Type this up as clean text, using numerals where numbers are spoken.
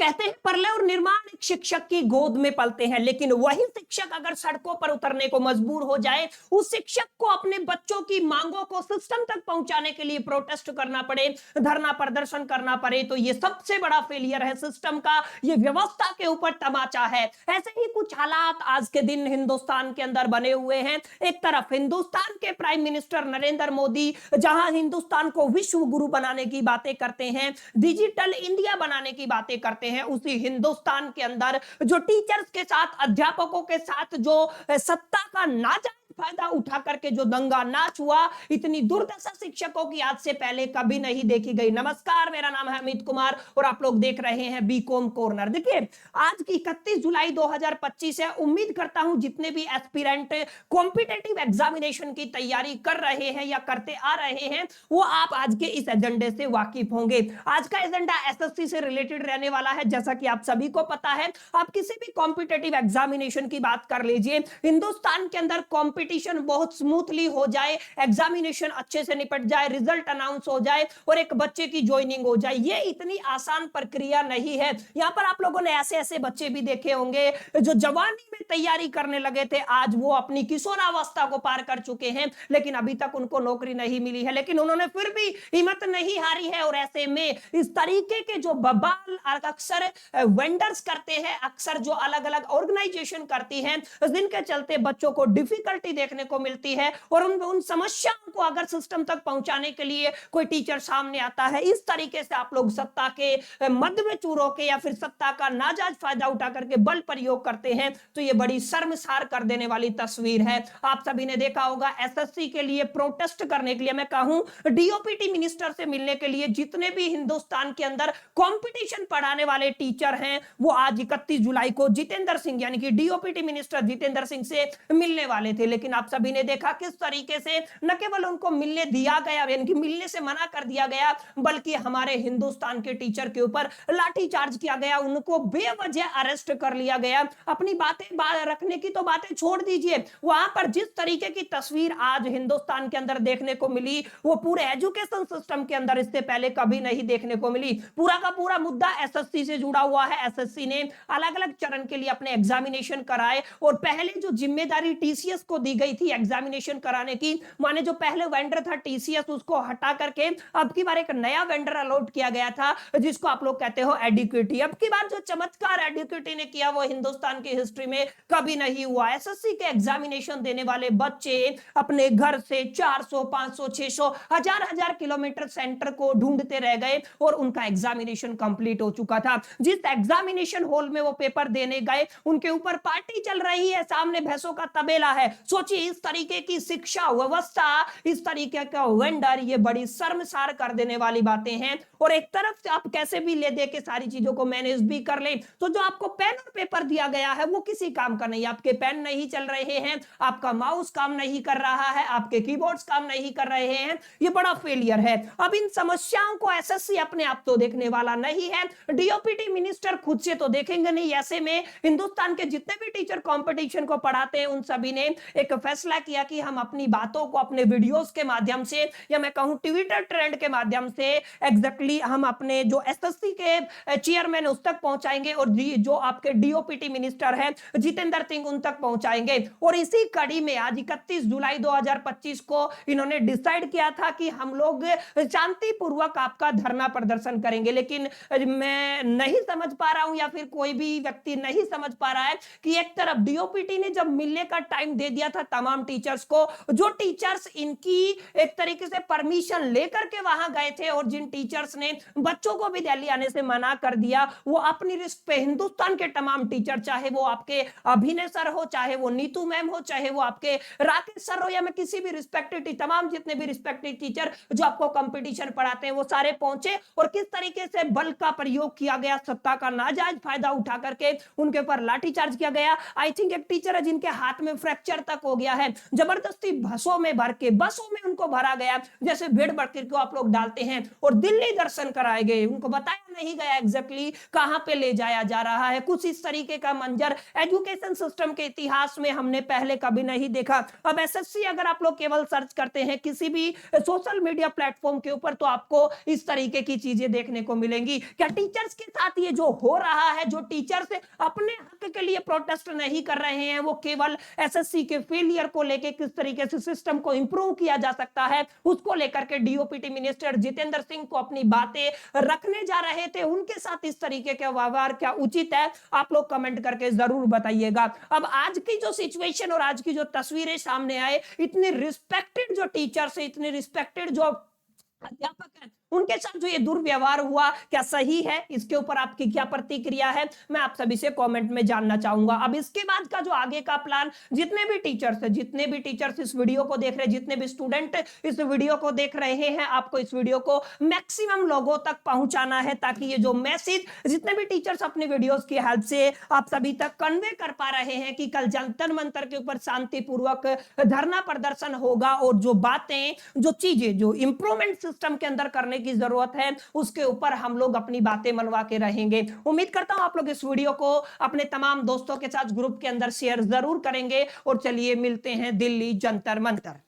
कहते हैं प्रलय और निर्माण एक शिक्षक की गोद में पलते हैं, लेकिन वही शिक्षक अगर सड़कों पर उतरने को मजबूर हो जाए, उस शिक्षक को अपने बच्चों की मांगों को सिस्टम तक पहुंचाने के लिए प्रोटेस्ट करना पड़े, धरना प्रदर्शन करना पड़े, तो ये सबसे बड़ा फेलियर है सिस्टम का, ये व्यवस्था के ऊपर तमाचा है। ऐसे ही कुछ हालात आज के दिन हिंदुस्तान के अंदर बने हुए हैं। एक तरफ हिंदुस्तान के प्राइम मिनिस्टर नरेंद्र मोदी जहां हिंदुस्तान को विश्व गुरु बनाने की बातें करते हैं, डिजिटल इंडिया बनाने की बातें करते हैं, उसी हिंदुस्तान के अंदर जो टीचर्स के साथ, अध्यापकों के साथ जो सत्ता का नाजायज फायदा उठा करके जो दंगा नाच हुआ, इतनी दुर्दशा शिक्षकों की आज से पहले कभी नहीं देखी गई। नमस्कार, मेरा नाम है अमित कुमार और आप लोग देख रहे हैं बीकॉम कॉर्नर। देखिए, आज की 31 जुलाई 2025 है। उम्मीद करता हूं जितने भी एस्पिरेंट कॉम्पिटिटिव एग्जामिनेशन की तैयारी कर रहे हैं या करते आ रहे हैं, वो आप आज के इस एजेंडे से वाकिफ होंगे। आज का एजेंडा एसएससी से रिलेटेड रहने वाला है। जैसा कि आप सभी को पता है, आप किसी भी कॉम्पिटिटिव एग्जामिनेशन की बात कर लीजिए, हिंदुस्तान के अंदर कंपटीशन बहुत स्मूथली हो जाए, एग्जामिनेशन अच्छे से निपट जाए, रिजल्ट अनाउंस हो जाए और एक बच्चे की ज्वाइनिंग हो जाए, ये इतनी आसान प्रक्रिया नहीं है। यहां पर आप लोगों ने ऐसे ऐसे बच्चे भी देखे होंगे जो जवानी में तैयारी करने लगे थे, आज वो अपनी किशोरावस्था को पार कर चुके हैं, लेकिन अभी तक उनको नौकरी नहीं मिली है, लेकिन उन्होंने फिर भी हिम्मत नहीं हारी है। और ऐसे में इस तरीके के जो बवाल अक्सर वेंडर्स करते हैं, अक्सर जो अलग अलग ऑर्गेनाइजेशन करती हैं, जिनके चलते बच्चों को डिफिकल्टी देखने को मिलती है और उन समस्याओं को अगर सिस्टम तक पहुंचाने के लिए कोई टीचर सामने आता है, इस तरीके से आप लोग सत्ता के मध्य में चूर होकर या फिर सत्ता का नाजायज फायदा उठा करके बल प्रयोग करते हैं, तो ये बड़ी शर्मसार कर देने वाली तस्वीर है। आप सभी ने देखा होगा, एसएससी के लिए प्रोटेस्ट करने के लिए, मैं कहूं डीओपीटी मिनिस्टर से मिलने के लिए जितने भी हिंदुस्तान के अंदर कंपटीशन पढ़ाने वाले टीचर हैं, वो आज 31 जुलाई को जितेंद्र सिंह यानी कि डीओपीटी मिनिस्टर जितेंद्र सिंह से मिलने वाले थे। लेकिन आप सभी ने देखा किस तरीके से न केवल उनको मिलने दिया गया, यानी कि मिलने से मना कर दिया गया, बल्कि हमारे हिंदुस्तान के टीचर के ऊपर लाठीचार्ज किया गया, उनको बेवजह अरेस्ट कर लिया गया। अपनी बातें रखने की तो बातें छोड़ दीजिए, वहां पर जिस तरीके की तस्वीर आज हिंदुस्तान के अंदर देखने को मिली, वो पूरे एजुकेशन सिस्टम के अंदर इससे पहले कभी नहीं देखने को मिली। पूरा का पूरा मुद्दा एसएससी से जुड़ा हुआ है। एसएससी ने अलग अलग चरण के लिए अपने एग्जामिनेशन कराए और पहले जो जिम्मेदारी टीसीएस को दी गई थी एग्जामिनेशन कराने की, माने जो पहले वेंडर था टीसीएस, उसको हटा करके अब की बार एक नया वेंडर अलॉट किया गया था, जिसको आप लोग कहते हो एडुकेटी। अब की बार जो चमत्कार एडुकेटी ने किया, वो हिंदुस्तान की हिस्ट्री में कभी नहीं हुआ। एसएससी के एग्जामिनेशन देने वाले बच्चे अपने घर से 400, 500, 600, हजार किलोमीटर सेंटर को ढूंढते रह गए और उनका एग्जामिनेशन कंप्लीट हो चुका था। जिस एग्जामिनेशन हॉल में वो पेपर देने गए, उनके ऊपर पार्टी चल रही है, सामने भैंसों का तबेला है। सोचिए, इस तरीके की शिक्षा व्यवस्था, इस तरीके का वेंडर, ये बड़ी शर्मसार कर देने वाली बातें हैं। और एक तरफ से आप कैसे भी ले दे के सारी चीजों को मैनेज भी कर ले, तो जो आपको पेन और पेपर दिया गया है वो किसी काम का नहीं। आपके पेन नहीं चल रहे हैं, आपका माउस काम नहीं कर रहा है, आपके कीबोर्ड्स काम नहीं कर रहे हैं, ये बड़ा फेलियर है। अब इन समस्याओं को एसएससी अपने आप तो देखने वाला नहीं है, डीओपीटी मिनिस्टर खुद से तो देखेंगे नहीं। ऐसे में हिंदुस्तान के जितने भी टीचर कंपटीशन को पढ़ाते हैं, उन सभी ने एक फैसला किया कि हम अपनी बातों को अपने वीडियोस के माध्यम से, या मैं कहूं ट्विटर ट्रेंड के माध्यम से, एग्जैक्टली हम अपने जो एसएससी के चेयरमैन उस तक पहुंचाएंगे और जो आपके डीओपीटी मिनिस्टर हैं जितेंद्र सिंह, उन तक पहुंचाएंगे। और इसी कड़ी में आज 31 जुलाई 2025 को इन्होंने डिसाइड किया था कि हम लोग शांतिपूर्वक आपका धरना प्रदर्शन करेंगे। लेकिन मैं नहीं समझ पा रहा हूं या फिर कोई भी व्यक्ति नहीं समझ पा रहा है कि एक तरफ डीओपीटी ने जब मिलने का टाइम दे दिया था तमाम टीचर्स को, जो टीचर्स इनकी एक तरीके से परमिशन लेकर के वहां गए थे और जिन टीचर्स ने बच्चों को भी दिल्ली आने से मना कर दिया, वो अपनी रिस्क पे हिंदुस्तान के तमाम टीचर, चाहे वो आपके अभिनय सर हो, चाहे वो नीतू मैम हो, चाहे वो आपके राकेश सर हो, या मैं किसी भी रिस्पेक्टेड तमाम जितने भी रिस्पेक्टेड टीचर जो आपको कंपटीशन पढ़ाते हैं, वो सारे पहुंचे और किस तरीके से बल का प्रयोग किया गया, सत्ता का नाजायज फायदा उठा करके उनके ऊपर लाठीचार्ज किया गया। आई थिंक एक टीचर है जिनके हाथ में फ्रैक्चर तक हो गया है, जबरदस्ती बसों में भर के, बसों में उनको भरा गया, जैसे भेड़ बकरी को आप लोग डालते हैं, और दिल्ली दर्शन कराए गए, उनको बताया नहीं गया एग्जैक्टली कहां पे ले जाया जा रहा है। कुछ इस तरीके का मंजर एजुकेशन सिस्टम के इतिहास में हमने पहले कभी नहीं देखा। अब एसएससी अगर आप लोग केवल सर्च करते हैं किसी भी सोशल मीडिया प्लेटफॉर्म के ऊपर, तो आपको इस तरीके की चीजें देखने को मिलेंगी। क्या टीचर्स के साथ ये जो हो रहा है, जो टीचर्स अपने हक के लिए प्रोटेस्ट नहीं कर रहे हैं, वो केवल एसएससी के फेलियर को लेकर किस तरीके से सिस्टम को इंप्रूव किया जा सकता है उसको लेकर के डीओपीटी मिनिस्टर जितेंद्र सिंह को अपनी बातें रखने जा रहे थे, उनके साथ इस तरीके का व्यवहार क्या उचित है? आप लोग कमेंट करके जरूर बताइएगा। अब आज की जो सिचुएशन और आज की जो तस्वीरें सामने आए, इतने रिस्पेक्टेड जो टीचर्स है, इतने रिस्पेक्टेड जो अध्यापक है, उनके साथ जो ये दुर्व्यवहार हुआ, क्या सही है? इसके ऊपर आपकी क्या प्रतिक्रिया है, मैं आप सभी से कमेंट में जानना चाहूंगा। अब इसके बाद का जो आगे का प्लान, जितने भी टीचर्स इस वीडियो को देख रहे हैं, जितने भी स्टूडेंट इस वीडियो को देख रहे हैं, आपको इस वीडियो को मैक्सिमम लोगों तक पहुंचाना है, ताकि ये जो मैसेज जितने भी टीचर्स अपनी वीडियोस की हेल्प से आप सभी तक कन्वे कर पा रहे हैं कि कल जंतर मंतर के ऊपर शांतिपूर्वक धरना प्रदर्शन होगा, और जो बातें, जो चीजें, जो इंप्रूवमेंट सिस्टम के अंदर करने की जरूरत है, उसके ऊपर हम लोग अपनी बातें मनवा के रहेंगे। उम्मीद करता हूं आप लोग इस वीडियो को अपने तमाम दोस्तों के साथ ग्रुप के अंदर शेयर जरूर करेंगे, और चलिए मिलते हैं दिल्ली जंतर मंतर।